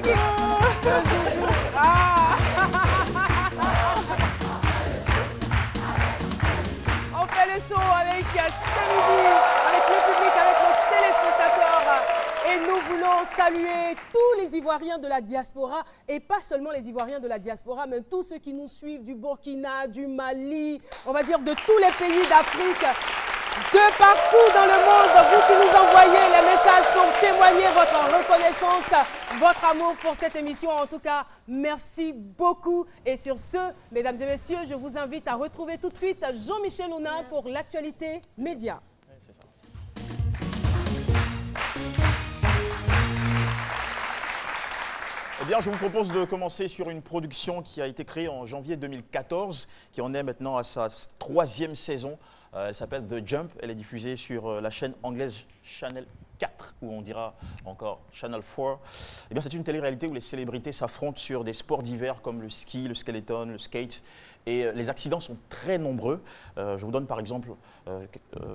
C'est qui? Ah. On fait le show avec ce midi, avec le public, avec nos téléspectateurs. Et nous voulons saluer tous les Ivoiriens de la diaspora, et pas seulement les Ivoiriens de la diaspora, mais tous ceux qui nous suivent du Burkina, du Mali, on va dire de tous les pays d'Afrique, de partout dans le monde, vous qui nous envoyez les messages pour témoigner votre reconnaissance, votre amour pour cette émission. En tout cas, merci beaucoup. Et sur ce, mesdames et messieurs, je vous invite à retrouver tout de suite Jean-Michel Hounat pour l'actualité média. Eh bien, je vous propose de commencer sur une production qui a été créée en janvier 2014, qui en est maintenant à sa 3e saison. Elle s'appelle The Jump. Elle est diffusée sur la chaîne anglaise Channel 4, ou on dira encore Channel 4. Eh bien, c'est une télé-réalité où les célébrités s'affrontent sur des sports divers comme le ski, le skeleton, le skate. Et les accidents sont très nombreux. Je vous donne par exemple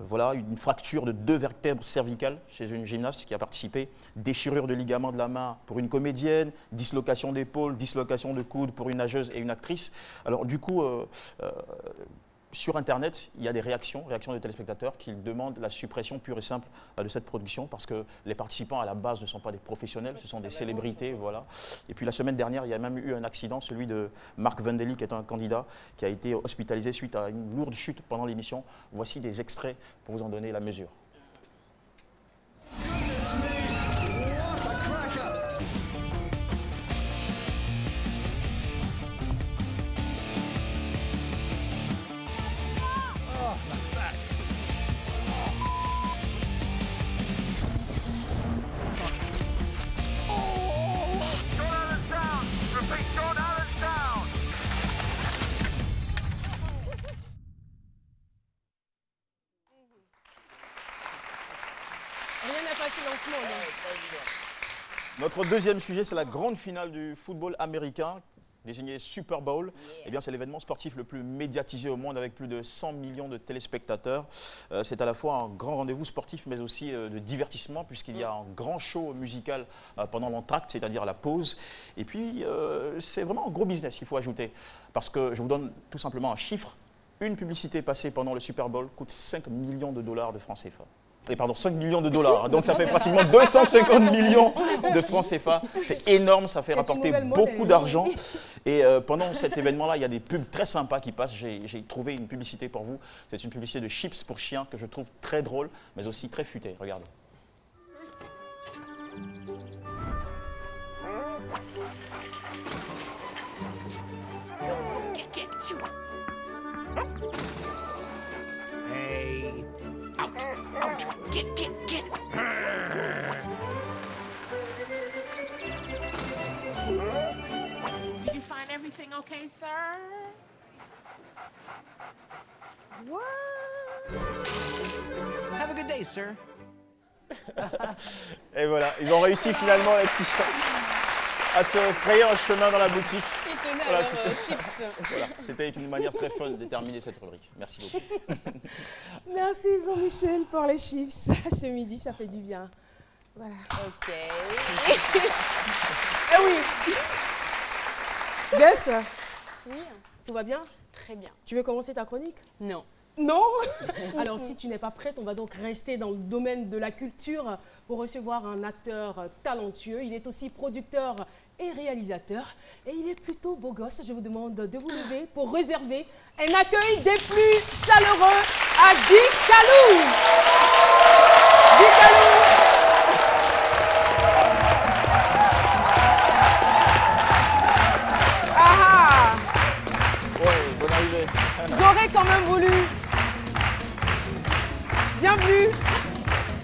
voilà, une fracture de 2 vertèbres cervicales chez une gymnaste qui a participé, déchirure de ligaments de la main pour une comédienne, dislocation d'épaule, dislocation de coude pour une nageuse et une actrice. Alors du coup, sur Internet, il y a des réactions de téléspectateurs qui demandent la suppression pure et simple de cette production parce que les participants à la base ne sont pas des professionnels, ce sont des célébrités. Voilà. Et puis la semaine dernière, il y a même eu un accident, celui de Marc Vendely, qui est un candidat qui a été hospitalisé suite à une lourde chute pendant l'émission. Voici des extraits pour vous en donner la mesure. Rien n'a passé dans ce monde. Notre deuxième sujet, c'est la grande finale du football américain, désigné Super Bowl. Eh bien, c'est l'événement sportif le plus médiatisé au monde avec plus de 100 millions de téléspectateurs. C'est à la fois un grand rendez-vous sportif, mais aussi de divertissement, puisqu'il y a un grand show musical pendant l'entracte, c'est-à-dire à la pause. Et puis, c'est vraiment un gros business qu'il faut ajouter, parce que je vous donne tout simplement un chiffre. Une publicité passée pendant le Super Bowl coûte 5 millions de dollars de francs CFA. Et pardon, 5 millions de dollars. Donc ça fait pratiquement 250 millions de francs CFA. C'est énorme, ça fait rapporter beaucoup d'argent. Et pendant cet événement-là, il y a des pubs très sympas qui passent. J'ai trouvé une publicité pour vous. C'est une publicité de chips pour chiens que je trouve très drôle, mais aussi très futée. Regardez. Hey, out, out, get. Did you find everything okay, sir? What? Have a good day, sir. Et voilà, ils ont réussi finalement les petits chiens à se frayer un chemin dans la boutique. Ils tenaient Voilà, leurs chips. Voilà, c'était une manière très fun de terminer cette rubrique. Merci beaucoup. Merci Jean-Michel pour les chips. Ce midi, ça fait du bien. Voilà. Ok. Eh oui. Jess, Oui, tout va bien? très bien. Tu veux commencer ta chronique? Non. Non. Alors, si tu n'es pas prête, on va donc rester dans le domaine de la culture pour recevoir un acteur talentueux. Il est aussi producteur et réalisateur. Et il est plutôt beau gosse. Je vous demande de vous lever pour réserver un accueil des plus chaleureux à Guy Calou. Guy Calou. Ah ah. Ouais, bonne arrivée. J'aurais quand même voulu. Bienvenue.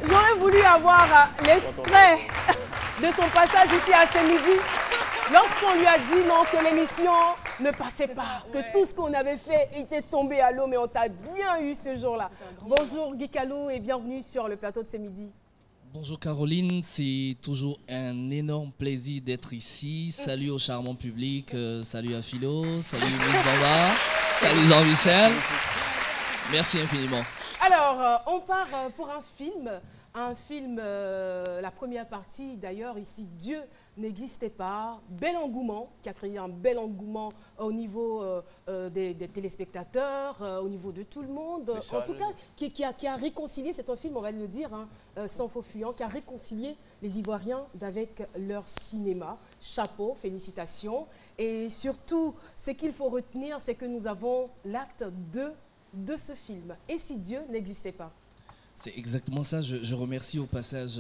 J'aurais voulu avoir l'extrait de son passage ici à ce midi. Lorsqu'on lui a dit non, que l'émission ne passait pas, que tout ce qu'on avait fait était tombé à l'eau, mais on t'a bien eu ce jour-là. Bonjour Guy Calou et bienvenue sur le plateau de ce midi. Bonjour Caroline, c'est toujours un énorme plaisir d'être ici. Salut au charmant public, salut à Philo, salut Miss Baba, salut Jean-Michel. Merci infiniment. Alors, on part pour un film, la première partie d'ailleurs, ici, Dieu n'existait pas. Bel engouement, qui a créé un bel engouement au niveau des téléspectateurs, au niveau de tout le monde. En tout cas, qui a réconcilié, c'est un film, on va le dire, hein, sans faux fuyant, qui a réconcilié les Ivoiriens avec leur cinéma. Chapeau, félicitations. Et surtout, ce qu'il faut retenir, c'est que nous avons l'acte 2 de ce film. Et si Dieu n'existait pas? C'est exactement ça. Je remercie au passage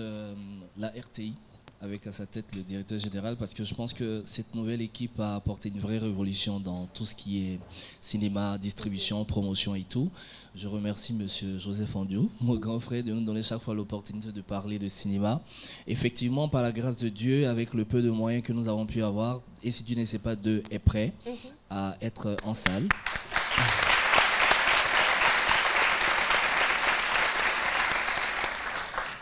la RTI, avec à sa tête le directeur général, parce que je pense que cette nouvelle équipe a apporté une vraie révolution dans tout ce qui est cinéma, distribution, promotion et tout. Je remercie monsieur Joseph Andiou, mon grand frère, de nous donner chaque fois l'opportunité de parler de cinéma. Effectivement, par la grâce de Dieu, avec le peu de moyens que nous avons pu avoir, Et si Dieu ne sait pas 2 est prêt à être en salle.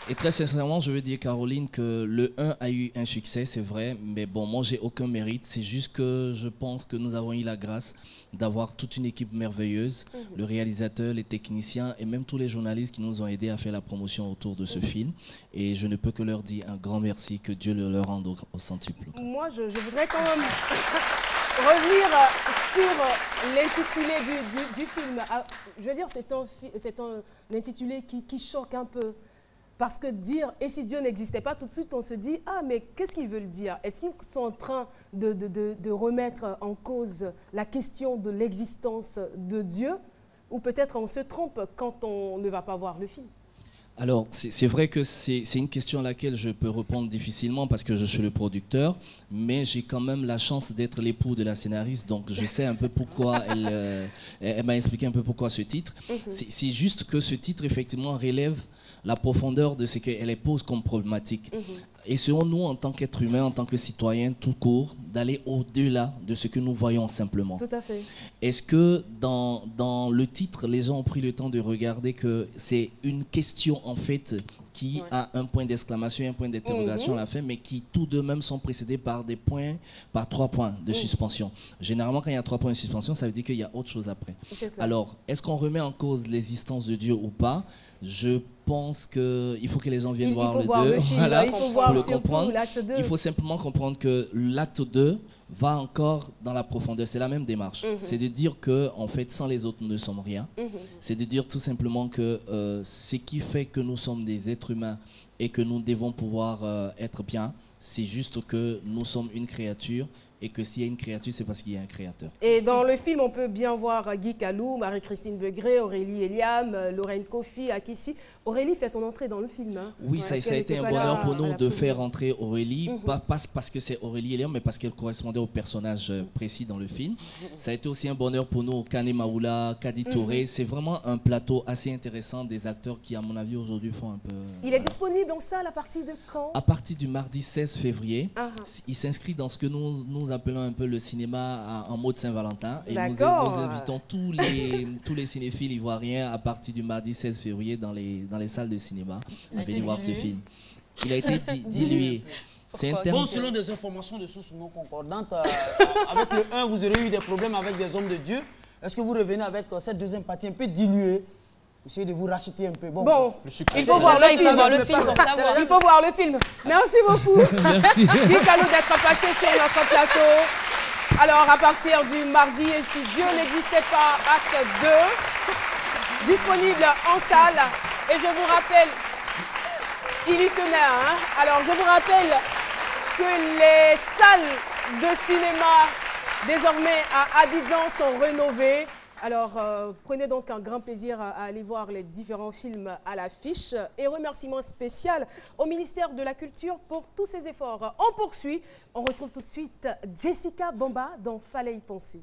Et très sincèrement, je veux dire, Caroline, que le 1 a eu un succès, c'est vrai, mais bon, moi, j'ai aucun mérite. C'est juste que je pense que nous avons eu la grâce d'avoir toute une équipe merveilleuse, le réalisateur, les techniciens et même tous les journalistes qui nous ont aidés à faire la promotion autour de ce film. Et je ne peux que leur dire un grand merci, que Dieu le leur rende au centuple. Moi, je voudrais quand même revenir sur l'intitulé du film. Je veux dire, c'est un intitulé qui choque un peu. Parce que dire « et si Dieu n'existait pas », tout de suite on se dit « ah, mais qu'est-ce qu'ils veulent dire? Est-ce qu'ils sont en train de remettre en cause la question de l'existence de Dieu? Ou peut-être on se trompe quand on ne va pas voir le film ?» Alors, c'est vrai que c'est une question à laquelle je peux répondre difficilement parce que je suis le producteur, mais j'ai quand même la chance d'être l'époux de la scénariste, donc je sais un peu pourquoi elle m'a expliqué un peu pourquoi ce titre. C'est juste que ce titre, effectivement, relève la profondeur de ce qu'elle pose comme problématique. Et selon nous, en tant qu'être humain, en tant que citoyen, tout court, d'aller au-delà de ce que nous voyons simplement. Tout à fait. Est-ce que dans le titre, les gens ont pris le temps de regarder que c'est une question en fait qui a un point d'exclamation et un point d'interrogation à la fin, mais qui tout de même sont précédés par des points, par 3 points de suspension. Généralement, quand il y a 3 points de suspension, ça veut dire qu'il y a autre chose après. Alors, est-ce qu'on remet en cause l'existence de Dieu ou pas? Je pense qu'il faut que les gens viennent voir le 2, voilà, il faut voir pour le comprendre. l'acte 2. Il faut simplement comprendre que l'acte 2 va encore dans la profondeur. C'est la même démarche. C'est de dire que, en fait, sans les autres, nous ne sommes rien. C'est de dire tout simplement que ce qui fait que nous sommes des êtres humains et que nous devons pouvoir être bien, c'est juste que nous sommes une créature et que s'il y a une créature, c'est parce qu'il y a un créateur. Et dans le film, on peut bien voir Guy Calou, Marie-Christine Begré, Aurélie Eliam, Lorraine Kofi, Akissi. Aurélie fait son entrée dans le film. Hein. Oui, ça a été un bonheur pour nous de faire entrer Aurélie, pas parce que c'est Aurélie Eliam, mais parce qu'elle correspondait au personnage précis dans le film. Ça a été aussi un bonheur pour nous, Kane Maoula, Kadi Touré. C'est vraiment un plateau assez intéressant des acteurs qui, à mon avis, aujourd'hui font un peu... Il est disponible en salle à partir de quand? À partir du mardi 16 février. Il s'inscrit dans ce que nous appelons un peu le cinéma en mode Saint-Valentin. Et nous invitons tous les cinéphiles ivoiriens à partir du mardi 16 février dans les salles de cinéma à venir voir ce film. Il a été dilué. Bon, selon des informations de sources non concordantes, avec le 1, vous aurez eu des problèmes avec des hommes de Dieu. Est-ce que vous revenez avec cette deuxième partie un peu diluée? Essayez de vous racheter un peu. Bon, il faut voir le film pour savoir. Il faut voir le film. Merci beaucoup. Merci. Guy Calou d'être passé sur notre plateau. Alors, à partir du mardi, et si Dieu n'existait pas, acte 2, disponible en salle. Et je vous rappelle, il y tenait, hein? Alors, je vous rappelle que les salles de cinéma, désormais à Abidjan, sont rénovées. Alors, prenez donc un grand plaisir à aller voir les différents films à l'affiche. Et remerciement spécial au ministère de la Culture pour tous ces efforts. On poursuit. On retrouve tout de suite Jessica Bamba dans Fallait y penser.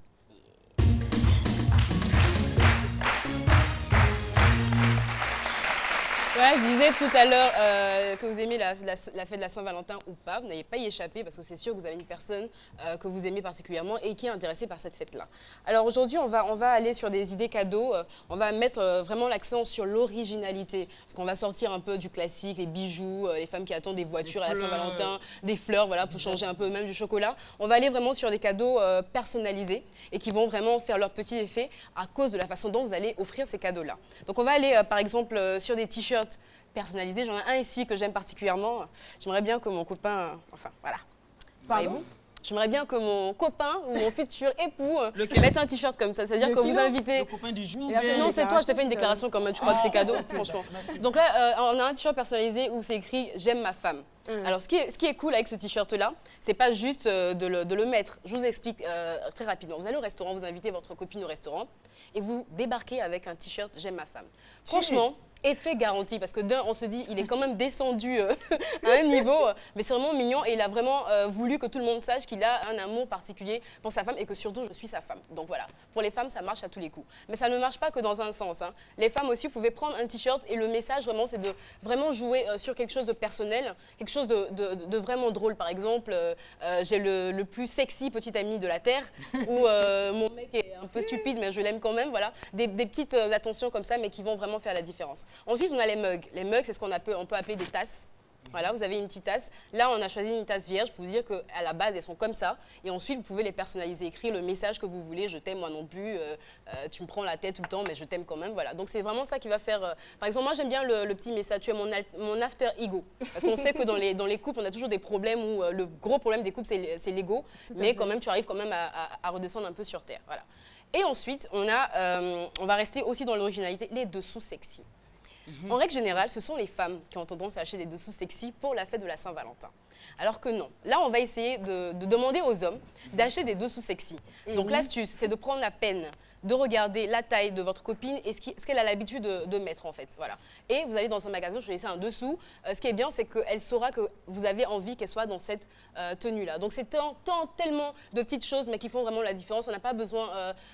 Ouais, je disais tout à l'heure que vous aimez la fête de la Saint-Valentin ou pas, vous n'allez pas y échapper parce que c'est sûr que vous avez une personne que vous aimez particulièrement et qui est intéressée par cette fête-là. Alors aujourd'hui, on va aller sur des idées cadeaux, on va mettre vraiment l'accent sur l'originalité, parce qu'on va sortir un peu du classique, les bijoux, les femmes qui attendent des voitures à la Saint-Valentin, des fleurs, voilà, pour changer un peu, même du chocolat. On va aller vraiment sur des cadeaux personnalisés et qui vont vraiment faire leur petit effet à cause de la façon dont vous allez offrir ces cadeaux-là. Donc on va aller par exemple sur des t-shirts personnalisé. J'en ai un ici que j'aime particulièrement. J'aimerais bien que mon copain... Enfin, voilà. Pardon? Voyez-vous? J'aimerais bien que mon copain ou mon futur époux mette un t-shirt comme ça. C'est-à-dire Le que vous philo? invitez... Le copain du jour. Il a fait Non, une c'est toi, je t'ai fait une déclaration déclaration quand même. Tu crois que c'est cadeau, franchement. Donc là, on a un t-shirt personnalisé où c'est écrit « J'aime ma femme ». Alors, ce qui est cool avec ce t-shirt-là, c'est pas juste de le mettre. Je vous explique très rapidement. Vous allez au restaurant, vous invitez votre copine au restaurant et vous débarquez avec un t-shirt « J'aime ma femme ». Franchement, effet garanti, parce que d'un, on se dit, il est quand même descendu à un niveau, mais c'est vraiment mignon et il a vraiment voulu que tout le monde sache qu'il a un amour particulier pour sa femme et que surtout, je suis sa femme. Donc voilà, pour les femmes, ça marche à tous les coups. Mais ça ne marche pas que dans un sens. Hein. Les femmes aussi, vous pouvez prendre un t-shirt et le message, vraiment, c'est de vraiment jouer sur quelque chose de personnel, quelque chose de vraiment drôle. Par exemple, j'ai le plus sexy petit ami de la Terre, ou mon mec est un peu stupide, mais je l'aime quand même. Voilà, des petites attentions comme ça, mais qui vont vraiment faire la différence. Ensuite, on a les mugs. Les mugs, c'est ce qu'on peut appeler des tasses. Voilà, vous avez une petite tasse. Là, on a choisi une tasse vierge pour vous dire qu'à la base, elles sont comme ça. Et ensuite, vous pouvez les personnaliser, écrire le message que vous voulez. Je t'aime, moi non plus. Tu me prends la tête tout le temps, mais je t'aime quand même. Voilà. Donc, c'est vraiment ça qui va faire... Par exemple, moi, j'aime bien le petit message. Tu es mon after ego. Parce qu'on sait que dans les couples, on a toujours des problèmes où le gros problème des couples, c'est l'ego. Mais quand même, tu arrives quand même à redescendre un peu sur terre. Voilà. Et ensuite, on va rester aussi dans l'originalité, les dessous sexy. En règle générale, ce sont les femmes qui ont tendance à acheter des dessous sexy pour la fête de la Saint-Valentin. Alors que non. Là, on va essayer de demander aux hommes d'acheter des dessous sexy. Donc l'astuce, c'est de prendre la peine de regarder la taille de votre copine et ce qu'elle a l'habitude de mettre en fait. Voilà. Et vous allez dans un magasin, choisissez un dessous. Ce qui est bien, c'est qu'elle saura que vous avez envie qu'elle soit dans cette tenue-là. Donc c'est tellement de petites choses, mais qui font vraiment la différence. On n'a pas besoin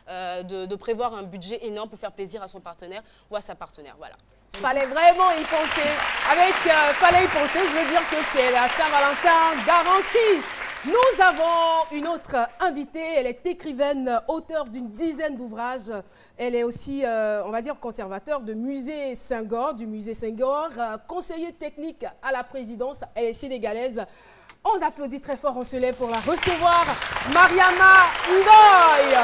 de prévoir un budget énorme pour faire plaisir à son partenaire ou à sa partenaire. Voilà. Fallait vraiment y penser. Fallait y penser, je veux dire que c'est la Saint-Valentin garantie. Nous avons une autre invitée. Elle est écrivaine, auteure d'une dizaine d'ouvrages. Elle est aussi, on va dire, conservateur de musée Senghor, du musée Senghor, conseiller technique à la présidence. Elle est sénégalaise. On applaudit très fort, on se lève pour la recevoir. Mariama Ngoy.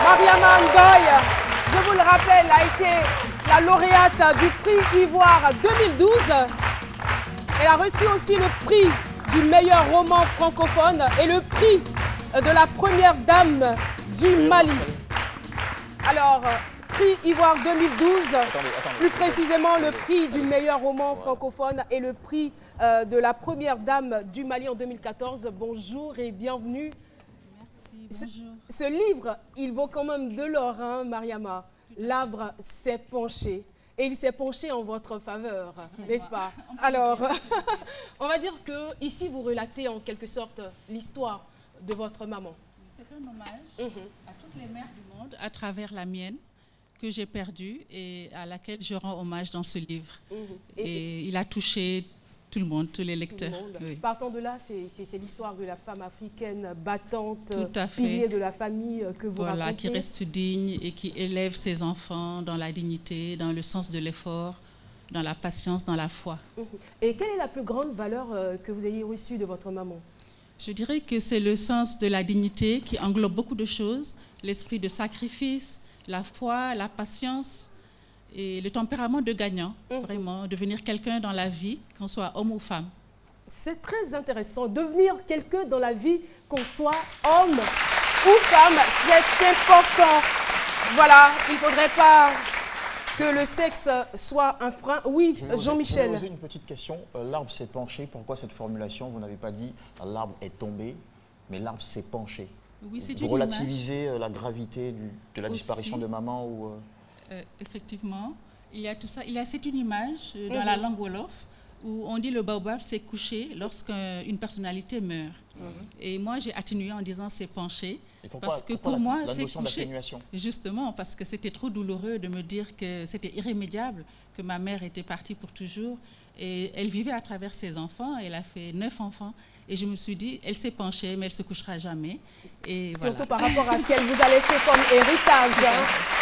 Mariama Ngoy, je vous le rappelle, a été la lauréate du prix Ivoire 2012. Elle a reçu aussi le prix du meilleur roman francophone et le prix de la première dame du Mali. Alors, prix Ivoire 2012, plus précisément le prix du meilleur roman francophone et le prix de la première dame du Mali en 2014. Bonjour et bienvenue. Merci, bonjour. Ce livre, il vaut quand même de l'or, hein, Mariama. L'arbre s'est penché. Et il s'est penché en votre faveur, n'est-ce pas? Alors, on va dire que ici vous relatez en quelque sorte l'histoire de votre maman. C'est un hommage à toutes les mères du monde, à travers la mienne, que j'ai perdue et à laquelle je rends hommage dans ce livre. Et il a touché tout le monde, tous les lecteurs. Oui. Partant de là, c'est l'histoire de la femme africaine battante, tout à fait. pilier de la famille que vous racontez. Qui reste digne et qui élève ses enfants dans la dignité, dans le sens de l'effort, dans la patience, dans la foi. Et quelle est la plus grande valeur que vous ayez reçue de votre maman? Je dirais que c'est le sens de la dignité qui englobe beaucoup de choses, l'esprit de sacrifice, la foi, la patience et le tempérament de gagnant, vraiment, devenir quelqu'un dans la vie, qu'on soit homme ou femme. C'est très intéressant, devenir quelqu'un dans la vie, qu'on soit homme ou femme, c'est important. Voilà, il ne faudrait pas que le sexe soit un frein. Oui, Jean-Michel. Je vais poser une petite question. L'arbre s'est penché, pourquoi cette formulation? Vous n'avez pas dit l'arbre est tombé, mais l'arbre s'est penché. Oui, c'est vous relativisez la gravité de la disparition de maman ou effectivement, il y a tout ça. C'est une image dans la langue Wolof où on dit le baobab s'est couché lorsqu'une personnalité meurt. Et moi, j'ai atténué en disant s'est penché. Parce que pour moi, c'est couché. Justement, parce que c'était trop douloureux de me dire que c'était irrémédiable, que ma mère était partie pour toujours. Et elle vivait à travers ses enfants. Elle a fait 9 enfants. Et je me suis dit, elle s'est penchée, mais elle ne se couchera jamais. Et surtout voilà. Par rapport à ce qu'elle vous a laissé comme héritage,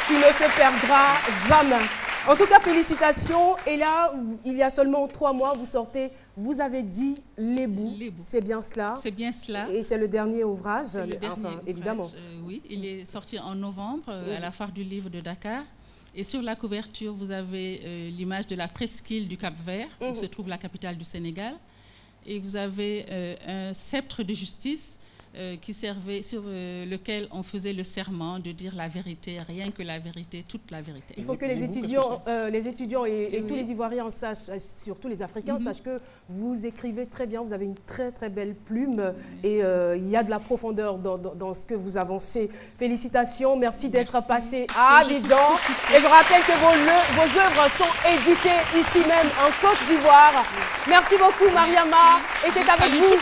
qui ne se perdra jamais. En tout cas, félicitations. Et là, il y a seulement 3 mois, vous sortez, vous avez dit Les Bouts. C'est bien cela? C'est bien cela. Et c'est le dernier ouvrage, évidemment. Oui, il est sorti en novembre à la Foire du Livre de Dakar. Et sur la couverture, vous avez l'image de la presqu'île du Cap-Vert, où se trouve la capitale du Sénégal. et vous avez un sceptre de justice qui servait, sur lequel on faisait le serment de dire la vérité, rien que la vérité, toute la vérité. Il faut que les étudiants et tous les Ivoiriens sachent, surtout les Africains, sachent que vous écrivez très bien, vous avez une très très belle plume et il y a de la profondeur dans ce que vous avancez. Félicitations, merci d'être passé à Abidjan. Et je rappelle que vos œuvres sont éditées ici même en Côte d'Ivoire. Merci beaucoup Mariama. Et c'est avec vous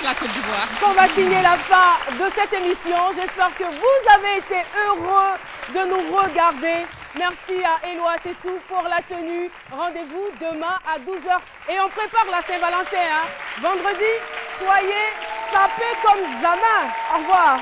qu'on va signer la fin de cette émission. J'espère que vous avez été heureux de nous regarder. Merci à Éloi Sessou pour la tenue. Rendez-vous demain à 12h. Et on prépare la Saint-Valentin. Vendredi, soyez sapés comme jamais. Au revoir.